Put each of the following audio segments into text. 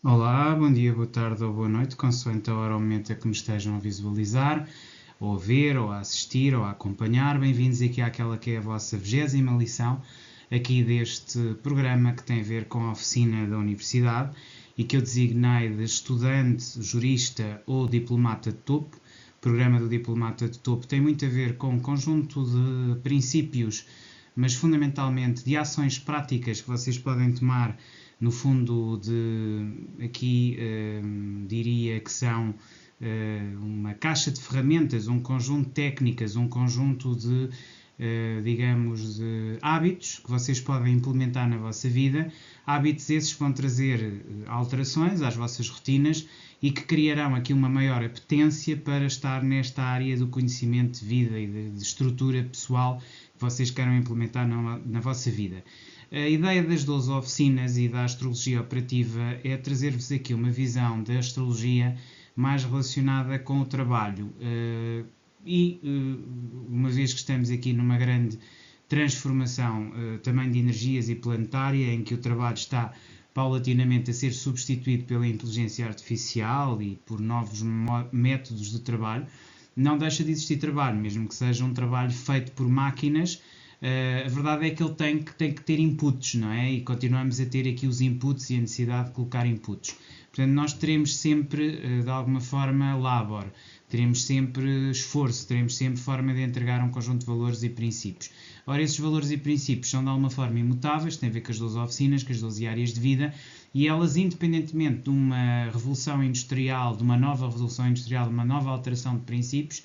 Olá, bom dia, boa tarde ou boa noite, consoante a hora ou momento a que me estejam a visualizar, ou a ver, ou a assistir, ou a acompanhar. Bem-vindos aqui àquela que é a vossa 20ª lição, aqui deste programa que tem a ver com a oficina da Universidade e que eu designei de estudante, jurista ou diplomata de topo. O programa do diplomata de topo tem muito a ver com um conjunto de princípios, mas fundamentalmente de ações práticas que vocês podem tomar no fundo aqui diria que são uma caixa de ferramentas, um conjunto de técnicas, um conjunto de digamos, de hábitos que vocês podem implementar na vossa vida, hábitos esses que vão trazer alterações às vossas rotinas e que criarão aqui uma maior apetência para estar nesta área do conhecimento de vida e de estrutura pessoal que vocês queiram implementar na vossa vida. A ideia das 12 oficinas e da astrologia operativa é trazer-vos aqui uma visão da astrologia mais relacionada com o trabalho. Uma vez que estamos aqui numa grande transformação também de energias e planetária, em que o trabalho está paulatinamente a ser substituído pela inteligência artificial e por novos métodos de trabalho, não deixa de existir trabalho, mesmo que seja um trabalho feito por máquinas. A verdade é que ele tem que ter inputs, não é? E continuamos a ter aqui os inputs e a necessidade de colocar inputs. Portanto, nós teremos sempre, de alguma forma, labor, teremos sempre esforço, teremos sempre forma de entregar um conjunto de valores e princípios. Ora, esses valores e princípios são de alguma forma imutáveis, têm a ver com as 12 oficinas, com as 12 áreas de vida, e elas, independentemente de uma revolução industrial, de uma nova revolução industrial, de uma nova alteração de princípios,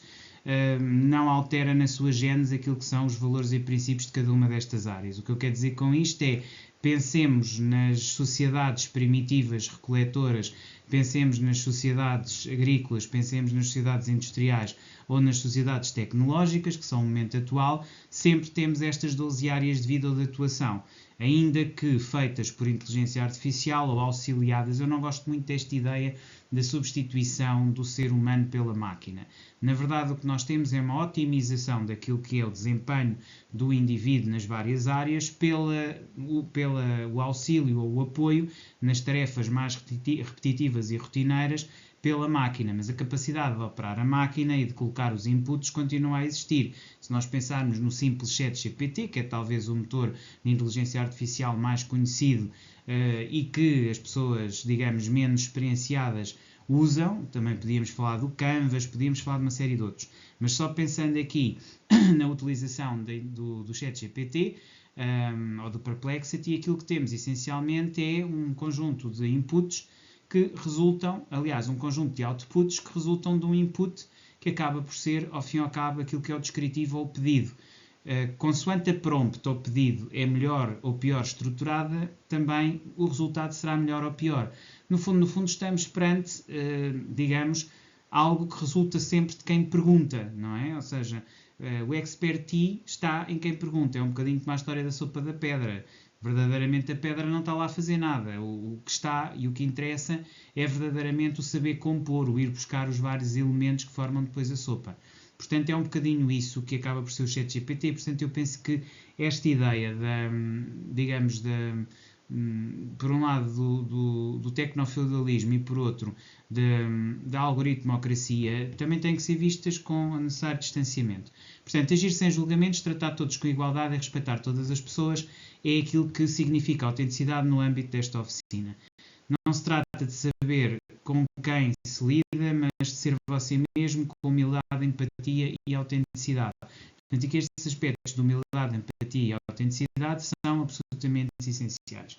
não altera na sua gênese aquilo que são os valores e princípios de cada uma destas áreas. O que eu quero dizer com isto é, pensemos nas sociedades primitivas recoletoras, pensemos nas sociedades agrícolas, pensemos nas sociedades industriais ou nas sociedades tecnológicas, que são o momento atual, sempre temos estas 12 áreas de vida ou de atuação. Ainda que feitas por inteligência artificial ou auxiliadas, eu não gosto muito desta ideia da substituição do ser humano pela máquina. Na verdade, o que nós temos é uma otimização daquilo que é o desempenho do indivíduo nas várias áreas pelo auxílio ou o apoio nas tarefas mais repetitivas e rotineiras pela máquina, mas a capacidade de operar a máquina e de colocar os inputs continua a existir. Se nós pensarmos no simples ChatGPT, que é talvez o motor de inteligência artificial mais conhecido e que as pessoas, digamos, menos experienciadas usam, também podíamos falar do Canvas, podíamos falar de uma série de outros, mas só pensando aqui na utilização do ChatGPT ou do Perplexity, aquilo que temos essencialmente é um conjunto de inputs que resultam, aliás, um conjunto de outputs que resultam de um input que acaba por ser, ao fim e ao cabo, aquilo que é o descritivo ou o pedido. Consoante a prompt ou pedido é melhor ou pior estruturada, também o resultado será melhor ou pior. No fundo estamos perante, digamos, algo que resulta sempre de quem pergunta, não é? Ou seja, o expertise está em quem pergunta. É um bocadinho como a história da sopa da pedra. Verdadeiramente a pedra não está lá a fazer nada. O que está e o que interessa é verdadeiramente o saber compor, o ir buscar os vários elementos que formam depois a sopa. Portanto, é um bocadinho isso que acaba por ser o ChatGPT. Portanto, eu penso que esta ideia digamos, por um lado do tecnofeudalismo e por outro da algoritmocracia, também têm que ser vistas com o necessário distanciamento. Portanto, agir sem julgamentos, tratar todos com igualdade e respeitar todas as pessoas é aquilo que significa autenticidade no âmbito desta oficina. Não se trata de saber com quem se lida, mas de ser você mesmo com humildade, empatia e autenticidade. Portanto, que estes aspectos de humildade, empatia e autenticidade são absolutamente essenciais.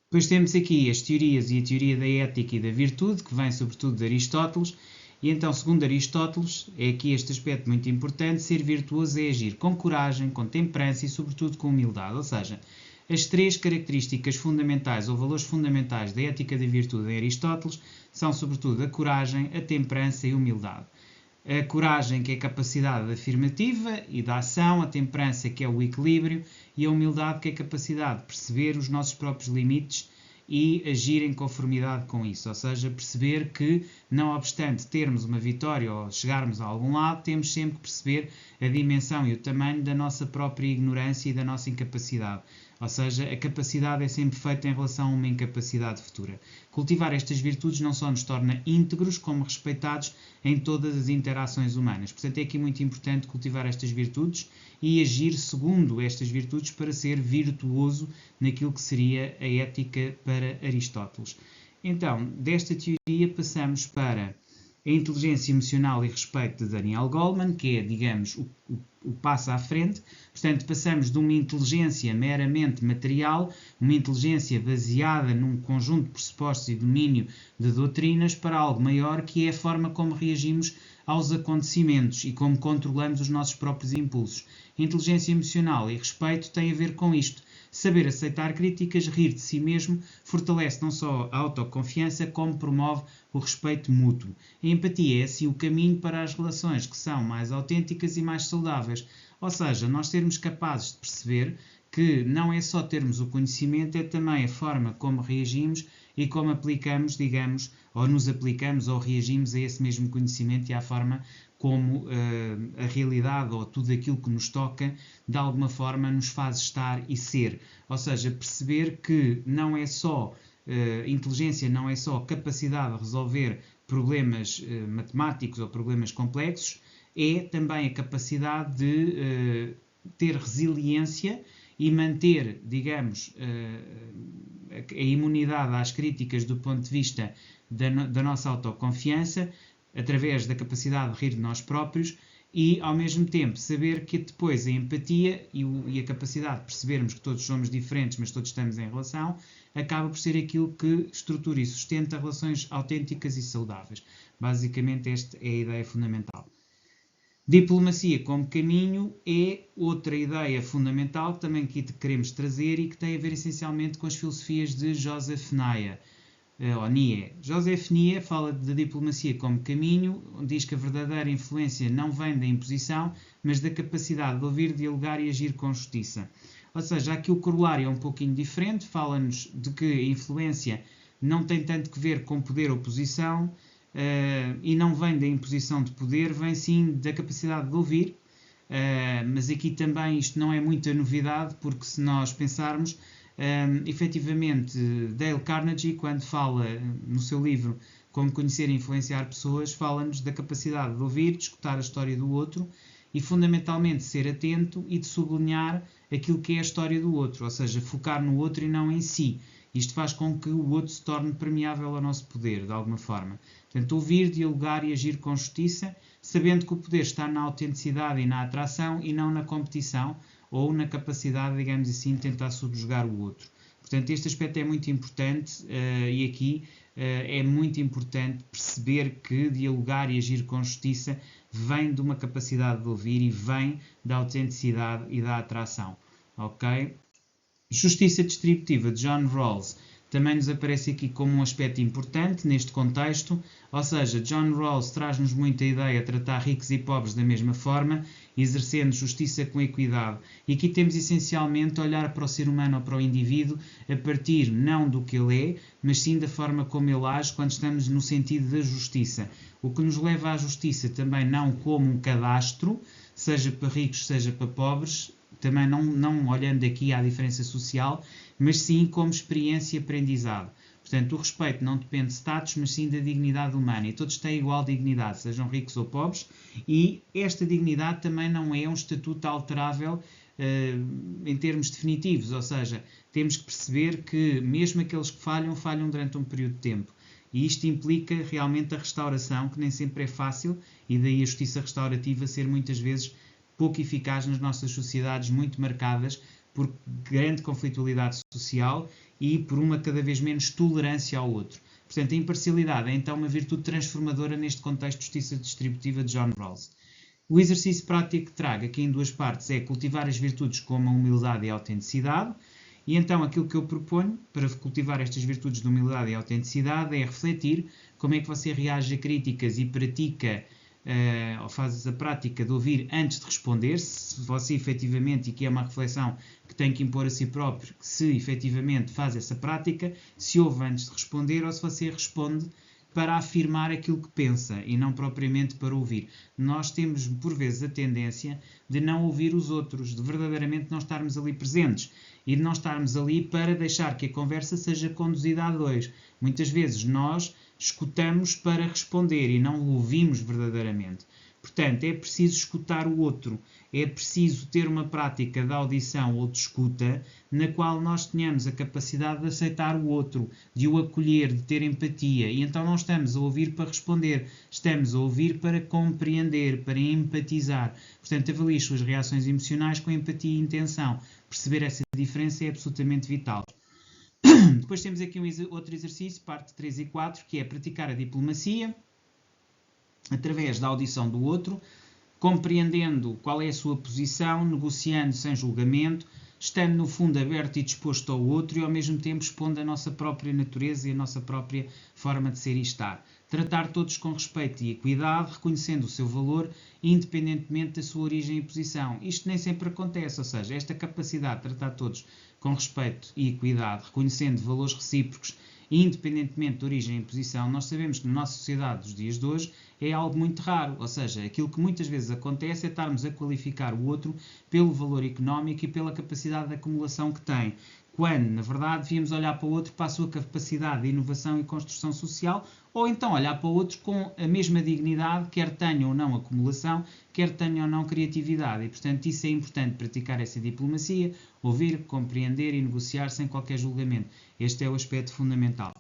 Depois temos aqui as teorias e a teoria da ética e da virtude, que vem sobretudo de Aristóteles, e então, segundo Aristóteles, é aqui este aspecto muito importante, ser virtuoso é agir com coragem, com temperança e sobretudo com humildade, ou seja, as três características fundamentais ou valores fundamentais da ética da virtude em Aristóteles são sobretudo a coragem, a temperança e a humildade. A coragem, que é a capacidade afirmativa e da ação, a temperança, que é o equilíbrio, e a humildade, que é a capacidade de perceber os nossos próprios limites e agir em conformidade com isso, ou seja, perceber que não obstante termos uma vitória ou chegarmos a algum lado, temos sempre que perceber a dimensão e o tamanho da nossa própria ignorância e da nossa incapacidade. Ou seja, a capacidade é sempre feita em relação a uma incapacidade futura. Cultivar estas virtudes não só nos torna íntegros, como respeitados em todas as interações humanas. Portanto, é aqui muito importante cultivar estas virtudes e agir segundo estas virtudes para ser virtuoso naquilo que seria a ética para Aristóteles. Então, desta teoria passamos para a inteligência emocional e respeito de Daniel Goleman, que é, digamos, o passo à frente. Portanto, passamos de uma inteligência meramente material, uma inteligência baseada num conjunto de pressupostos e domínio de doutrinas, para algo maior, que é a forma como reagimos aos acontecimentos e como controlamos os nossos próprios impulsos. Inteligência emocional e respeito têm a ver com isto. Saber aceitar críticas, rir de si mesmo, fortalece não só a autoconfiança, como promove o respeito mútuo. A empatia é, assim, o caminho para as relações que são mais autênticas e mais saudáveis. Ou seja, nós sermos capazes de perceber que não é só termos o conhecimento, é também a forma como reagimos e como aplicamos, digamos, ou nos aplicamos ou reagimos a esse mesmo conhecimento e à forma como a realidade ou tudo aquilo que nos toca, de alguma forma, nos faz estar e ser. Ou seja, perceber que não é só inteligência, não é só capacidade de resolver problemas matemáticos ou problemas complexos, é também a capacidade de ter resiliência e manter, digamos, a imunidade às críticas do ponto de vista da nossa autoconfiança, através da capacidade de rir de nós próprios e, ao mesmo tempo, saber que depois a empatia e a capacidade de percebermos que todos somos diferentes, mas todos estamos em relação, acaba por ser aquilo que estrutura e sustenta relações autênticas e saudáveis. Basicamente, esta é a ideia fundamental. Diplomacia como caminho é outra ideia fundamental também que queremos trazer e que tem a ver essencialmente com as filosofias de Joseph Nye. Joseph Nye fala da diplomacia como caminho, diz que a verdadeira influência não vem da imposição, mas da capacidade de ouvir, dialogar e agir com justiça. Ou seja, aqui o corolário é um pouquinho diferente, fala-nos de que a influência não tem tanto que ver com poder ou posição, e não vem da imposição de poder, vem sim da capacidade de ouvir, mas aqui também isto não é muita novidade, porque se nós pensarmos, efetivamente, Dale Carnegie, quando fala no seu livro Como Conhecer e Influenciar Pessoas, fala-nos da capacidade de ouvir, de escutar a história do outro e, fundamentalmente, ser atento e de sublinhar aquilo que é a história do outro, ou seja, focar no outro e não em si. Isto faz com que o outro se torne permeável ao nosso poder, de alguma forma. Portanto, ouvir, dialogar e agir com justiça, sabendo que o poder está na autenticidade e na atração e não na competição ou na capacidade, digamos assim, de tentar subjugar o outro. Portanto, este aspecto é muito importante e aqui é muito importante perceber que dialogar e agir com justiça vem de uma capacidade de ouvir e vem da autenticidade e da atração. Ok? Justiça distributiva de John Rawls também nos aparece aqui como um aspecto importante neste contexto, ou seja, John Rawls traz-nos muita ideia de tratar ricos e pobres da mesma forma, exercendo justiça com equidade. E aqui temos essencialmente a olhar para o ser humano ou para o indivíduo a partir não do que ele é, mas sim da forma como ele age quando estamos no sentido da justiça. O que nos leva à justiça também não como um cadastro, seja para ricos, seja para pobres, também não olhando aqui à diferença social, mas sim como experiência e aprendizado. Portanto, o respeito não depende de status, mas sim da dignidade humana. E todos têm igual dignidade, sejam ricos ou pobres. E esta dignidade também não é um estatuto alterável em termos definitivos. Ou seja, temos que perceber que mesmo aqueles que falham, falham durante um período de tempo. E isto implica realmente a restauração, que nem sempre é fácil, e daí a justiça restaurativa ser muitas vezes pouco eficaz nas nossas sociedades muito marcadas por grande conflitualidade social e por uma cada vez menos tolerância ao outro. Portanto, a imparcialidade é então uma virtude transformadora neste contexto de justiça distributiva de John Rawls. O exercício prático que trago aqui em duas partes é cultivar as virtudes como a humildade e a autenticidade. E então aquilo que eu proponho para cultivar estas virtudes de humildade e autenticidade é refletir como é que você reage a críticas e pratica ou faz a prática de ouvir antes de responder, se você efetivamente, e que é uma reflexão que tem que impor a si próprio, se efetivamente faz essa prática, se ouve antes de responder ou se você responde para afirmar aquilo que pensa e não propriamente para ouvir. Nós temos, por vezes, a tendência de não ouvir os outros, de verdadeiramente não estarmos ali presentes e de não estarmos ali para deixar que a conversa seja conduzida a dois. Muitas vezes nós escutamos para responder e não o ouvimos verdadeiramente. Portanto, é preciso escutar o outro, é preciso ter uma prática de audição ou de escuta na qual nós tenhamos a capacidade de aceitar o outro, de o acolher, de ter empatia. E então não estamos a ouvir para responder, estamos a ouvir para compreender, para empatizar. Portanto, avalie as suas reações emocionais com empatia e intenção. Perceber essa diferença é absolutamente vital. Depois temos aqui outro exercício, parte 3 e 4, que é praticar a diplomacia através da audição do outro, compreendendo qual é a sua posição, negociando sem julgamento, estando no fundo aberto e disposto ao outro e ao mesmo tempo expondo a nossa própria natureza e a nossa própria forma de ser e estar. Tratar todos com respeito e equidade, reconhecendo o seu valor, independentemente da sua origem e posição. Isto nem sempre acontece, ou seja, esta capacidade de tratar todos com respeito e equidade, reconhecendo valores recíprocos, independentemente de origem e posição, nós sabemos que na nossa sociedade dos dias de hoje é algo muito raro, ou seja, aquilo que muitas vezes acontece é estarmos a qualificar o outro pelo valor económico e pela capacidade de acumulação que tem, quando, na verdade, devíamos olhar para o outro para a sua capacidade de inovação e construção social, ou então olhar para o outro com a mesma dignidade, quer tenha ou não acumulação, quer tenha ou não criatividade. E, portanto, isso é importante, praticar essa diplomacia, ouvir, compreender e negociar sem qualquer julgamento. Este é o aspecto fundamental.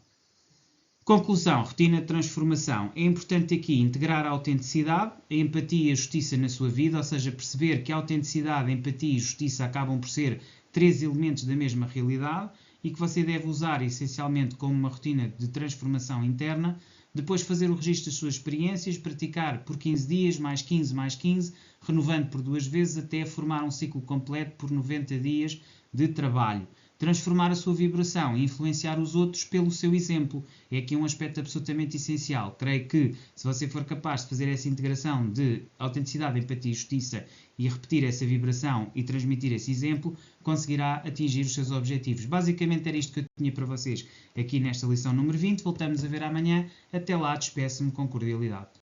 Conclusão, rotina de transformação. É importante aqui integrar a autenticidade, a empatia e a justiça na sua vida, ou seja, perceber que a autenticidade, a empatia e a justiça acabam por ser 3 elementos da mesma realidade e que você deve usar essencialmente como uma rotina de transformação interna. Depois fazer o registro das suas experiências, praticar por 15 dias, mais 15, mais 15, renovando por 2 vezes até formar um ciclo completo por 90 dias de trabalho. Transformar a sua vibração e influenciar os outros pelo seu exemplo. É aqui um aspecto absolutamente essencial. Creio que, se você for capaz de fazer essa integração de autenticidade, empatia e justiça e repetir essa vibração e transmitir esse exemplo, conseguirá atingir os seus objetivos. Basicamente era isto que eu tinha para vocês aqui nesta lição número 20. Voltamos a ver amanhã. Até lá, despeço-me com cordialidade.